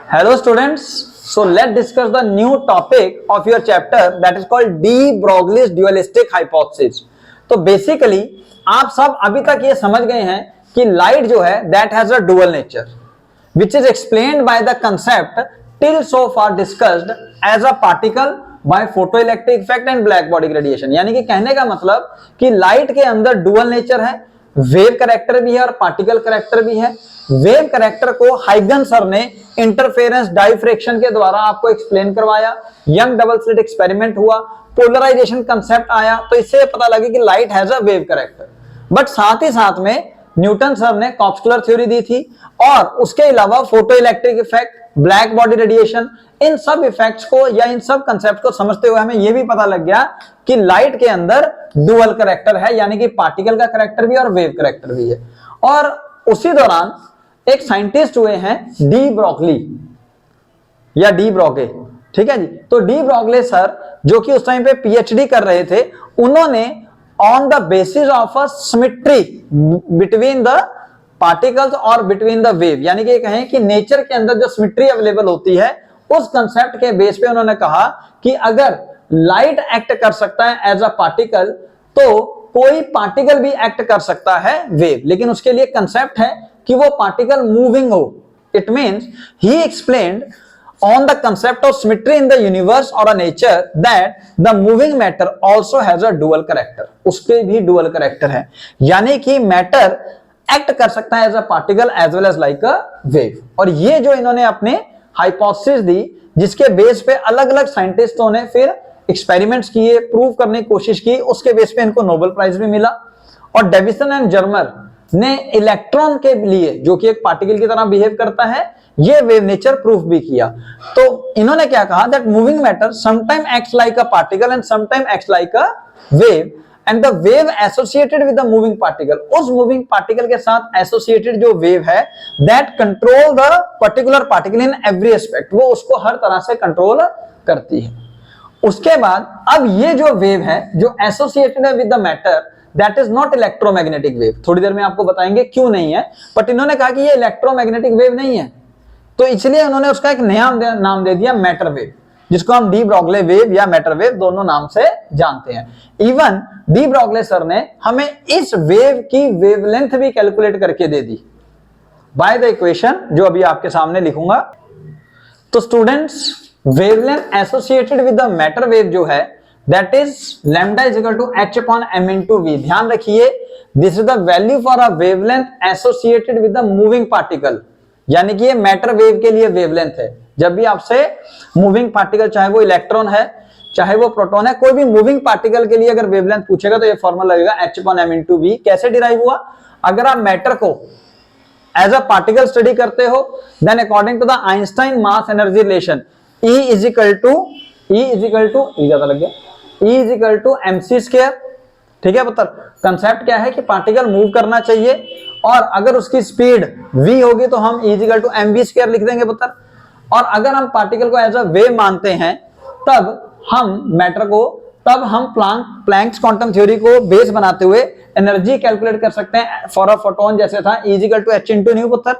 Hello students, so let's discuss the new topic of your chapter that is called de Broglie's dualistic hypothesis. तो basically आप सब अभी तक ये समझ गए हैं कि लाइट जो है that has a dual nature which is explained by the concept till so far discussed as a particle by photoelectric effect and black body radiation. यानी कि कहने का मतलब कि लाइट के अंदर डुअल नेचर है, वेव कैरेक्टर भी है और पार्टिकल कैरेक्टर भी है। वेव कैरेक्टर को हाइगन सर ने इंटरफेरेंस डाइफ्रैक्शन के द्वारा आपको एक्सप्लेन करवाया, यंग डबल स्लिट एक्सपेरिमेंट हुआ, पोलराइजेशन कंसेप्ट आया, तो इससे पता लगे कि light has a wave character. But साथ ही साथ में न्यूटन सर ने कॉर्पस्कुलर थ्योरी दी थी और उसके अलावा photo electric effect, black body radiation, इन सब इफेक्ट्स को या इन सब कंसेप्ट को समझते हुए हमें यह भी पता लग गया कि लाइट के अंदर डुअल कैरेक्टर है, यानी कि पार्टिकल का कैरेक्टर भी और वेव कैरेक्टर भी है। और उसी दौरान एक साइंटिस्ट हुए हैं डी ब्रोगली या डी ब्रोगे, ठीक है जी। तो डी ब्रोगले सर जो कि उस टाइम पे पीएचडी कर रहे थे, उन्होंने on the basis of a symmetry between the particles और बिटवीन द वेव, यानी कि कहें कि नेचर के अंदर जो सिमेट्री अवेलेबल होती है उस कंसेप्ट के बेस पे उन्होंने कहा कि अगर लाइट एक्ट कर सकता है एज अ पार्टिकल तो कोई पार्टिकल भी एक्ट कर सकता है वेव, लेकिन उसके लिए कंसेप्ट है कि वो पार्टिकल मूविंग हो। It means he explained on the concept of symmetry in the universe or a nature that the moving matter also has a dual character, उसके भी dual character है, यानी कि matter एक्ट कर सकता है as a particle as well as like a wave. और ये जो इन्होंने अपने हाइपोथेसिस दी, जिसके बेस पे अलग अलग साइंटिस्टों ने फिर एक्सपेरिमेंट्स किए, प्रूव करने की कोशिश की, उसके बेस पे इनको नोबेल प्राइज भी मिला। और डेविसन एंड जर्मर ने इलेक्ट्रॉन के लिए, जो कि एक पार्टिकल की तरह बिहेव करता है, ये वेव नेचर प्रूफ भी किया। तो इन्होंने क्या कहा that moving matter sometime acts like a particle and sometime acts like a wave and the wave associated with the moving particle, उस मूविंग पार्टिकल के साथ एसोसिएटेड जो वेव है that control the particular particle in every aspect, वो उसको हर तरह से control करती है। उसके बाद अब ये जो वेव है जो एसोसिएटेड है with the matter that is not electromagnetic wave, थोड़ी देर में आपको बताएंगे क्यों नहीं है, बट इन्होंने कहा कि ये इलेक्ट्रोमैग्नेटिक वेव नहीं है, तो इसलिए उन्होंने उसका एक नया नाम दे दिया मैटर वेव, जिसको हम डी ब्रोगले वेव या मैटर वेव दोनों नाम से जानते हैं। इवन डी ब्रोगले सर ने हमें इस वेव की वेवलेंथ भी कैलकुलेट करके दे दी बाय द इक्वेशन जो अभी आपके सामने लिखूंगा। तो students, wavelength associated with the matter wave जो है that is lambda is equal to h upon m into v। ध्यान रखिए, this is the value for a wavelength associated with the moving particle, यानी कि ये मैटर वेव के लिए wavelength है। जब भी आपसे मूविंग पार्टिकल, चाहे वो इलेक्ट्रॉन है चाहे वो प्रोटॉन है, कोई भी मूविंग पार्टिकल के लिए अगर वेवलेंथ पूछेगा तो ये फॉर्मूला लगेगा h upon m into v। कैसे डिराइव हुआ? अगर आप मैटर को एज अ पार्टिकल स्टडी करते हो then according to the Einstein mass energy relation E is equal to ज्यादा लग गया, E is equal to mc square, ठीक है पुत्र। कंसेप्ट क्या है कि पार्टिकल मूव करना चाहिए और अगर उसकी स्पीड v होगी तो हम E is equal to mv square लिख देंगे पुत्र। और अगर हम पार्टिकल को एज अ वेव मानते हैं तब हम मैटर को, तब हम प्लैंक्स क्वांटम थ्योरी को बेस बनाते हुए एनर्जी कैलकुलेट कर सकते हैं फॉर अ फोटोन, जैसे था E is equal to h into nu पुत्र।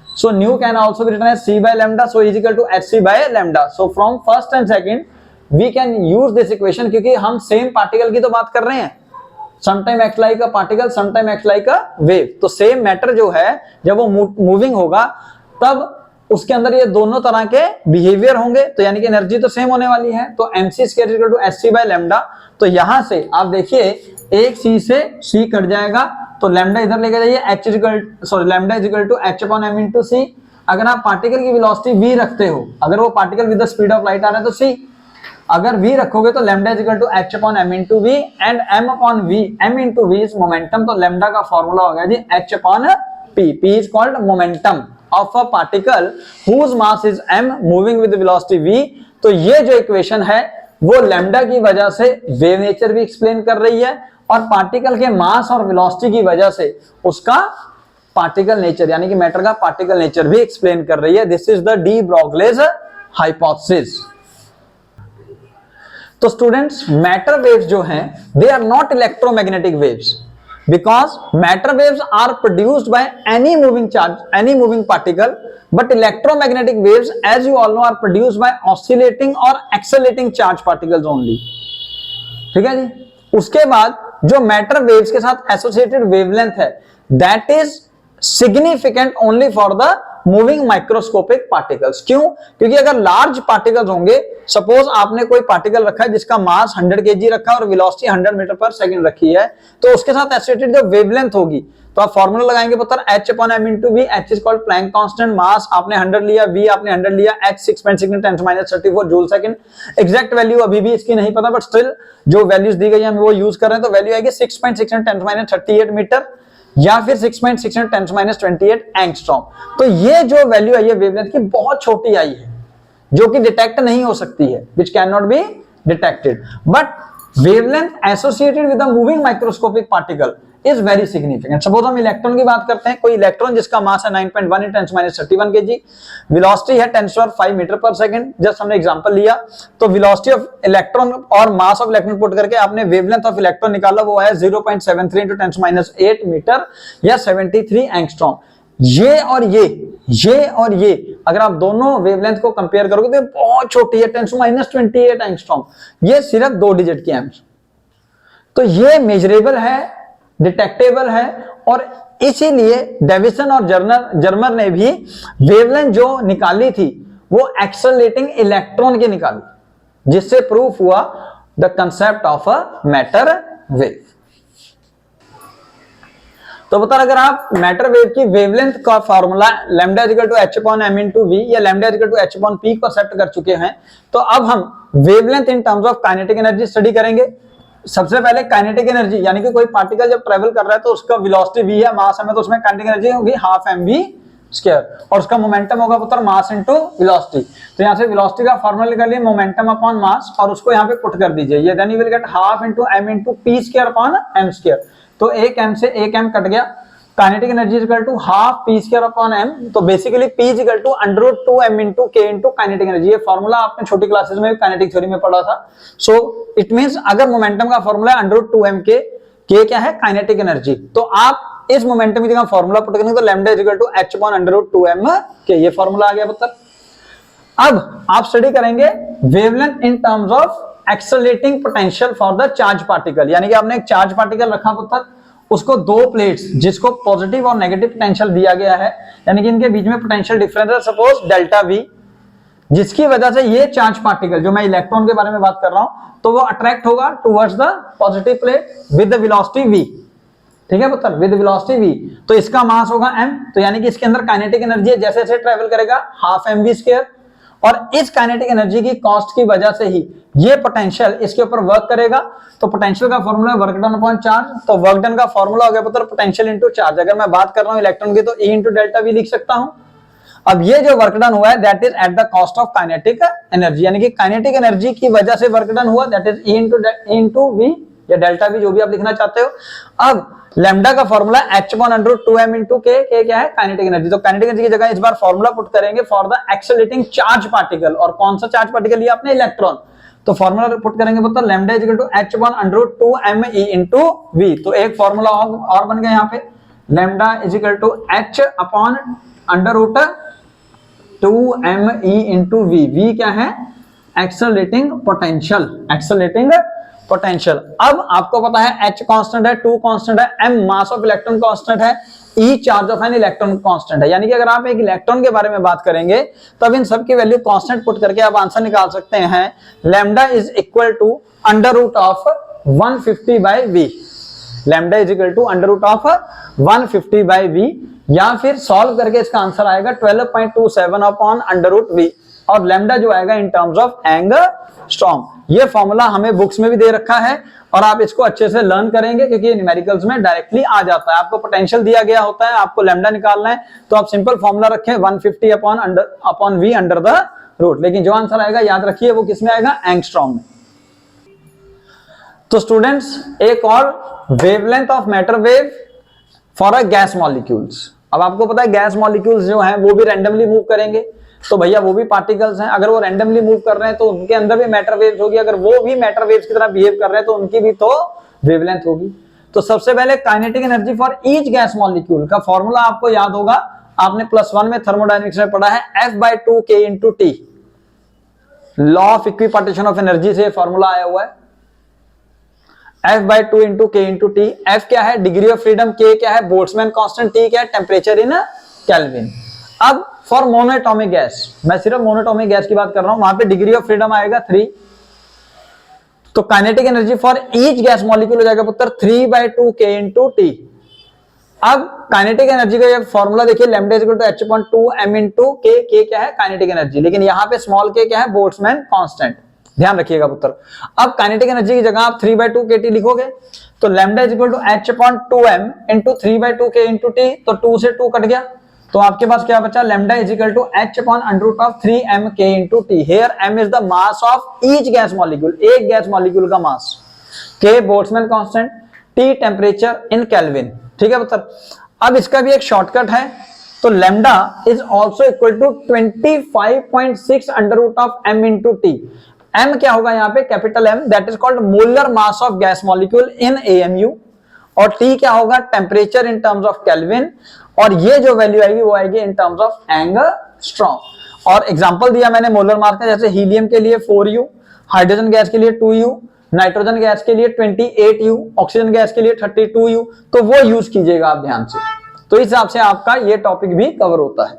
So nu can also be written as c by lambda, so E is equal to hc by lambda. So from first and second we can use this equation, क्योंकि हम same particle की तो बात कर रहे हैं, sometime act like a particle sometime act like a wave. तो same matter जो है जब वो मूविंग होगा तब उसके अंदर ये दोनों तरह के बिहेवियर होंगे, तो यानी कि एनर्जी तो सेम होने वाली है। तो mc square equal to hc by lambda, तो यहां से आप देखिए एक c से c कट जाएगा तो लैम्डा इधर लेके जाइए, lambda is equal to h upon m into c। अगर आप पार्टिकल की वेलोसिटी v रखते हो, अगर वो particle with the speed of light आ रहा है तो c, अगर v रखोगे तो lambda is equal to h upon m into v and m upon v, m into v is momentum, तो लैम्डा का फार्मूला हो गया जी h upon p। p is called momentum of a particle whose mass is m moving with velocity v। तो ये जो equation है वो लैम्डा की वजह से वेव नेचर भी एक्सप्लेन कर रही है और पार्टिकल के मास और वेलोसिटी की वजह से उसका पार्टिकल नेचर, यानी कि मैटर का पार्टिकल नेचर भी एक्सप्लेन कर रही है। This is the de Broglie's hypothesis. तो स्टूडेंट्स, मैटर वेव्स जो हैं they are not electromagnetic waves, because matter waves are produced by any moving charge, any moving particle, but electromagnetic waves, as you all know, are produced by oscillating or accelerating charge particles only. ठीक है जी। उसके बाद जो matter waves के साथ associated wavelength है, that is significant only for the moving microscopic particles. क्यों? क्योंकि अगर लार्ज पार्टिकल्स होंगे, सपोज आपने कोई पार्टिकल रखा है जिसका मास 100 kg रखा है और वेलोसिटी 100 मीटर पर सेकंड रखी है, तो उसके साथ एसोसिएटेड जो वेवलेंथ होगी, तो आप फॉर्मूला लगाएंगे पुत्र H/m/v, H is called Planck constant, mass आपने 100 लिया, v आपने 100 लिया, H 6.6 × 10⁻34 joule second. Exact value अभी भी इसकी नहीं पता, बट स्टिल जो वैल्यूज दी गई है हम वो यूज कर रहे हैं, तो वैल्यू आएगी 6.6 × 10⁻38 मीटर या फिर 6.6 × 10⁻28 एंगस्ट्रॉम। तो ये जो वैल्यू आई है वेवलेंथ की, बहुत छोटी आई है, जो कि डिटेक्ट नहीं हो सकती है, which cannot be detected, but wavelength associated with the moving microscopic particle is very significant. Suppose हम इलेक्ट्रॉन की बात करते हैं, कोई इलेक्ट्रॉन जिसका मास है 9.1 × 10⁻31 kg, वेलोसिटी है 10⁻5 मीटर पर सेकंड, जस्ट हमने एग्जांपल लिया, तो वेलोसिटी ऑफ इलेक्ट्रॉन और मास ऑफ इलेक्ट्रॉन पुट करके आपने वेवलेंथ ऑफ इलेक्ट्रॉन निकाला, वो है 0.73 × 10⁻8 मीटर या 73 एंगस्ट्रॉम। ये और ये अगर आप दोनों वेवलेंथ को कंपेयर करोगे तो बहुत छोटी है, 10⁻28 एंगस्ट्रॉम, ये सिर्फ 2 डिजिट की एम्स। तो ये मेजरेबल है, डिटेक्टेबल है, और इसीलिए डेविसन और जर्मर ने भी वेवलेंथ जो निकाली थी वो एक्सेलरेटिंग इलेक्ट्रॉन की निकाली, जिससे प्रूफ हुआ the concept of a matter wave. तो बता, अगर आप मैटर वेव की वेवलेंथ का फार्मूला लैम्डा = H/m/v या लैम्डा = H/p को एक्सेप्ट कर चुके हैं, तो अब हम wavelength in terms of kinetic energy study करेंगे। सबसे पहले काइनेटिक एनर्जी, यानी कि कोई पार्टिकल जब ट्रेवल कर रहा है तो उसका वेलोसिटी v है, मास है, तो उसमें काइनेटिक एनर्जी होगी ½ mv², और उसका मोमेंटम होगा पुत्र मास इनटू वेलोसिटी। तो यहां से वेलोसिटी का फार्मूला निकाल लिए, मोमेंटम अपॉन मास, और उसको यहां पे पुट कर दीजिए, ये then you will get ½ × m × p² m²। तो 1 m से 1 m कट गया। Kinetic energy equal to ½ p²/m, तो basically p = √2m × k × kinetic energy. ये फार्मूला आपने छोटी क्लासेस में काइनेटिक थ्योरी में पढ़ा था। सो इट मींस अगर मोमेंटम का फार्मूला है √2m k, k क्या है? Kinetic energy. तो आप इस मोमेंटम की जगह फार्मूला पुट करेंगे तो लैम्डा = H/√2m k, ये फार्मूला आ गया पुत्र। अब आप स्टडी करेंगे wavelength in terms of accelerating potential for the charge particle, यानी कि आपने एक चार्ज पार्टिकल रखा पुत्र, उसको 2 प्लेट्स जिसको पॉजिटिव और नेगेटिव पोटेंशियल दिया गया है, यानी कि इनके बीच में पोटेंशियल डिफरेंस है सपोज ΔV, जिसकी वजह से ये चार्ज पार्टिकल, जो मैं इलेक्ट्रॉन के बारे में बात कर रहा हूं, तो वो अट्रैक्ट होगा towards the positive plate with the velocity v। ठीक है पुत्र, विद वेलोसिटी v, तो इसका मास होगा m, तो यानी कि इसके अंदर काइनेटिक एनर्जी है, जैसे जैसे ट्रेवल करेगा ½ mv², और इस काइनेटिक एनर्जी की कॉस्ट की वजह से ही ये पोटेंशियल इसके ऊपर वर्क करेगा। तो पोटेंशियल का फॉर्मूला है वर्क डन अपॉन चार्ज, तो वर्क डन का फॉर्मूला हो गया पुत्र पोटेंशियल इनटू चार्ज। अगर मैं बात कर रहा हूं इलेक्ट्रॉन की तो E × ΔV लिख सकता हूं। अब ये जो वर्क डन हुआ है that is at the cost of kinetic energy, यानी कि काइनेटिक एनर्जी की वजह से वर्क डन हुआ, दैट इज E × V या ΔV, जो भी आप लिखना चाहते हो। अब लैम्डा का फॉर्मूला H/√2m × k, k क्या है? Kinetic energy. तो काइनेटिक एनर्जी की जगह इस बार फॉर्मूला पुट करेंगे for the accelerating charge particle, और कौन सा चार्ज पार्टिकल लिया आपने? इलेक्ट्रॉन। तो फॉर्मूला पुट करेंगे पुत्र लैम्डा = H/√2me × v। तो एक फॉर्मूला और बन गया यहाँ पे, लैम्डा = H/√2me × v। v क्या है? Accelerating potential, accelerating potential. अब आपको पता है H कांस्टेंट है, 2 कांस्टेंट है, m mass of electron constant है, E charge of an electron constant है, यानी कि अगर आप एक इलेक्ट्रॉन के बारे में बात करेंगे तब इन सब की वैल्यू कांस्टेंट पुट करके आप आंसर निकाल सकते हैं। Lambda is equal to √150/v, lambda is equal to √150/v, या फिर सॉल्व करके इसका आंसर आएगा 12.27/√v, और लैम्डा जो आएगा इन टर्म्स ऑफ एंगस्ट्रॉम। ये फॉर्मूला हमें बुक्स में भी दे रखा है, और आप इसको अच्छे से लर्न करेंगे क्योंकि ये न्यूमेरिकल्स में डायरेक्टली आ जाता है। आपको पोटेंशियल दिया गया होता है, आपको लैम्डा निकालना है, तो आप सिंपल फॉर्मूला रखें 150/v अंडर द रूट, लेकिन जो आंसर आएगा याद रखिए वो किसमें आएगा? एंगस्ट्रॉम में। तो स्टूडेंट्स, एक और wavelength of matter wave for a gas molecules. अब आपको पता है गैस मॉलिक्यूल्स जो हैं वो भी रैंडमली मूव करेंगे, तो भैया वो भी पार्टिकल्स हैं, अगर वो रैंडमली मूव कर रहे हैं तो उनके अंदर भी मैटर वेव्स होगी, अगर वो भी मैटर वेव्स की तरह बिहेव कर रहे हैं तो उनकी भी तो वेवलेंथ होगी। तो सबसे पहले kinetic energy for each gas molecule का फॉर्मूला आपको याद होगा, आपने +1 में थर्मोडायनेमिक्स में पढ़ा है, F/2K × T। Law of equipartition of energy से फॉर्मूला आया हुआ है, F/2 × K × T। F क्या है? डिग्री ऑफ फ्रीडम, K क्या है? बोल्ट्जमैन कांस्टेंट, T क्या है? Temperature in kelvin. अब फॉर मोनोएटॉमिक गैस, मैं सिर्फ मोनोएटॉमिक गैस की बात कर रहा हूं, वहां पे डिग्री ऑफ फ्रीडम आएगा 3। तो kinetic energy for each gas molecule हो जाएगा पुत्र 3/2K × T। अब काइनेटिक एनर्जी का ये फॉर्मूला देखिए, लैम्डा =h/2m × K। K क्या है? काइनेटिक एनर्जी, लेकिन यहां पे स्मॉल k क्या है? बोल्ट्जमैन कांस्टेंट, ध्यान रखिएगा पुत्र। अब काइनेटिक एनर्जी की जगह आप 3/2KT लिखोगे, तो लैम्डा h/2m × 3/2K × T, तो 2 से 2 कट गया, तो आपके पास क्या बचा? Lambda h/√3mK × T। Here m is the mass of each gas molecule, एक गैस मॉलिक्यूल का मास, K Boltzmann constant, T temperature in kelvin. ठीक है पुत्र। अब इसका भी एक शॉर्टकट है, तो lambda is also equal to 25.6 √m × T। m क्या होगा यहाँ पे? Capital M, that is called molar mass of gas molecule in AMU, और T क्या होगा? Temperature in terms of kelvin, और ये जो वैल्यू आएगी वो आएगी इन टर्म्स ऑफ एंगस्ट्रॉम। और एग्जांपल दिया मैंने मोलर मास का, जैसे हीलियम के लिए 4U, हाइड्रोजन गैस के लिए 2U, नाइट्रोजन गैस के लिए 28U, ऑक्सीजन गैस के लिए 32U, तो वो यूज कीजिएगा आप ध्यान से। तो इस हिसाब से आपका ये टॉपिक भी कवर होता है।